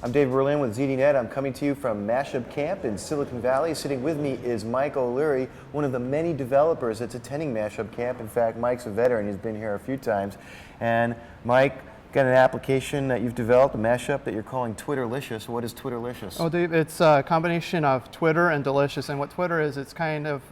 I'm Dave Berlin with ZDNet. I'm coming to you from Mashup Camp in Silicon Valley. Sitting with me is Mike O'Leary, one of the many developers that's attending Mashup Camp. In fact, Mike's a veteran. He's been here a few times. And Mike, got an application that you've developed, a mashup that you're calling Twitterlicious. What is Twitterlicious? Oh, Dave, it's a combination of Twitter and Delicious. And what Twitter is, it's kind of,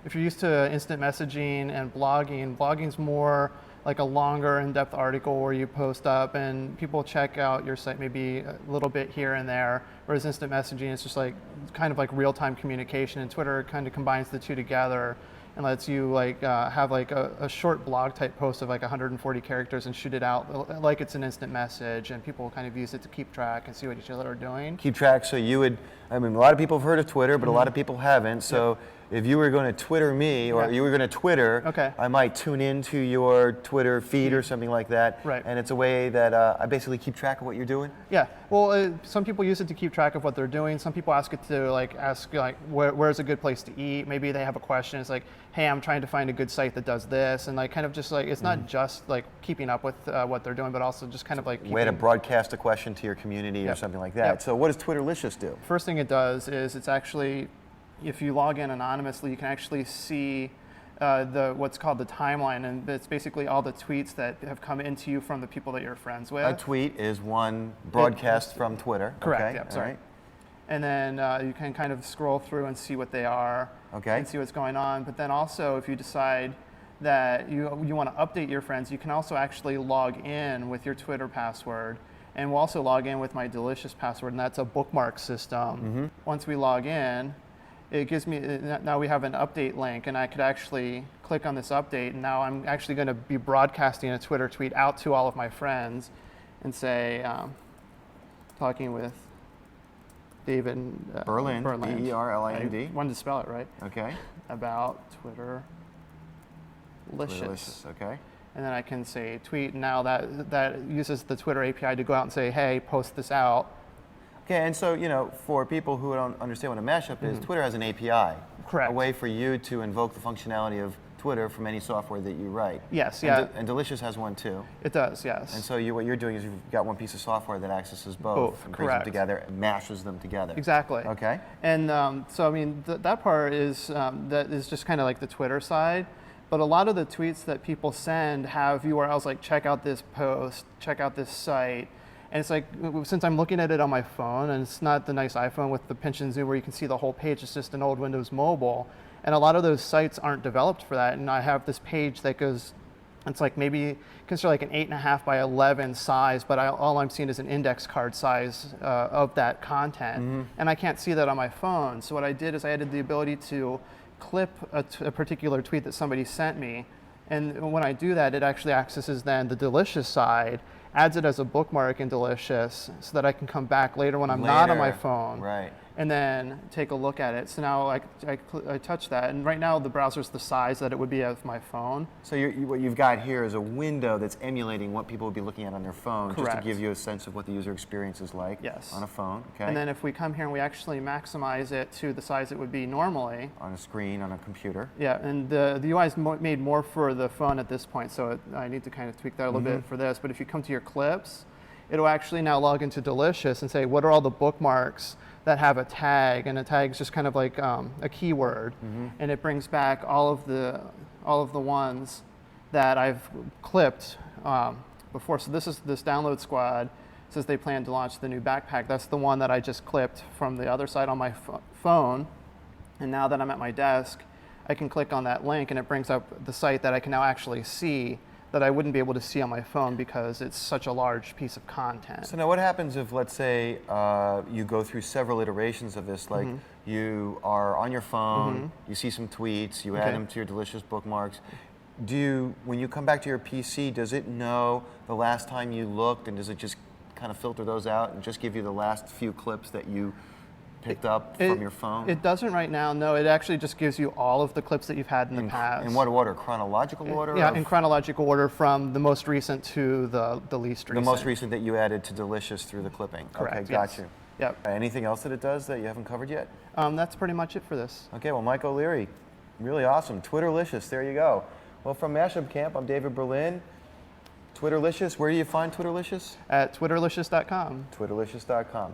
if you're used to instant messaging and blogging's more like a longer in-depth article where you post up and people check out your site maybe a little bit here and there, whereas instant messaging is just like kind of like real-time communication, and Twitter kind of combines the two together and lets you like have like a short blog type post of like 140 characters and shoot it out like it's an instant message, and people kind of use it to keep track and see what each other are doing. Keep track, so you would, I mean, a lot of people have heard of Twitter, but a lot of people haven't, so if you were going to Twitter me, or you were going to Twitter, I might tune into your Twitter feed or something like that, and it's a way that I basically keep track of what you're doing? Yeah, well, some people use it to keep track of what they're doing. Some people ask it to ask where's a good place to eat. Maybe they have a question. It's like, hey, I'm trying to find a good site that does this, and like kind of just like, it's not just like keeping up with what they're doing, but also just kind of like way to broadcast a question to your community or something like that. So what does Twitterlicious do? First thing it does is it's actually, if you log in anonymously, you can actually see what's called the timeline, and it's basically all the tweets that have come into you from the people that you're friends with. A tweet is one broadcast from Twitter. Correct, yeah, sorry. And then you can kind of scroll through and see what they are and see what's going on. But then also, if you decide that you want to update your friends, you can also actually log in with your Twitter password. And we'll also log in with my Delicious password, and that's a bookmark system. Once we log in, it gives me, now we have an update link, and I could actually click on this update, and now I'm actually going to be broadcasting a Twitter tweet out to all of my friends and say, talking with David Berlin, B-E-R-L-I-N-D. I wanted to spell it right. Okay. About Twitterlicious. Okay. And then I can say tweet, and now that uses the Twitter API to go out and say, hey, post this out. Okay, and so, you know, for people who don't understand what a mashup is, Twitter has an API. Correct. A way for you to invoke the functionality of Twitter from any software that you write. Yes, And Delicious has one too. It does, yes. And so what you're doing is you've got one piece of software that accesses both and brings them together and mashes them together. Exactly. Okay. And so, I mean, that part is, that is just kind of like the Twitter side. But a lot of the tweets that people send have URLs like, check out this post, check out this site. And it's like, since I'm looking at it on my phone, and it's not the nice iPhone with the pinch and zoom where you can see the whole page, it's just an old Windows Mobile. And a lot of those sites aren't developed for that. And I have this page that goes, it's like maybe consider like an 8.5 by 11 size, but all I'm seeing is an index card size of that content. And I can't see that on my phone. So what I did is I added the ability to clip a particular tweet that somebody sent me. And when I do that, it actually accesses then the Delicious side, adds it as a bookmark in Delicious so that I can come back later when I'm not on my phone and then take a look at it. So now I touch that, and right now the browser's the size that it would be of my phone. So what you've got here is a window that's emulating what people would be looking at on their phone, Correct. just to give you a sense of what the user experience is like on a phone. Okay. And then if we come here and we actually maximize it to the size it would be normally. On a screen, on a computer. Yeah, and the UI is made more for the phone at this point, so I need to kind of tweak that a little bit for this. But if you come to your clips, it'll actually now log into Delicious and say, what are all the bookmarks that have a tag? And a tag is just kind of like a keyword, and it brings back all of the ones that I've clipped before. So this download squad says they plan to launch the new backpack. That's the one that I just clipped from the other side on my phone. And now that I'm at my desk, I can click on that link, and it brings up the site that I can now actually see that I wouldn't be able to see on my phone because it's such a large piece of content. So now what happens if, let's say, you go through several iterations of this, like you are on your phone, you see some tweets, you add them to your Delicious bookmarks. When you come back to your PC, does it know the last time you looked, and does it just kind of filter those out and just give you the last few clips that you picked up from your phone? It doesn't right now, no. It actually just gives you all of the clips that you've had in the past. In what order? Chronological order? Yeah, in chronological order from the most recent to the least recent. The most recent that you added to Delicious through the clipping. Correct, Okay, got you. Yep. Anything else that it does that you haven't covered yet? That's pretty much it for this. Okay, well, Mike O'Leary, really awesome. Twitterlicious, there you go. Well, from Mashup Camp, I'm David Berlin. Twitterlicious. Where do you find Twitterlicious? At twitterlicious.com. Twitterlicious.com.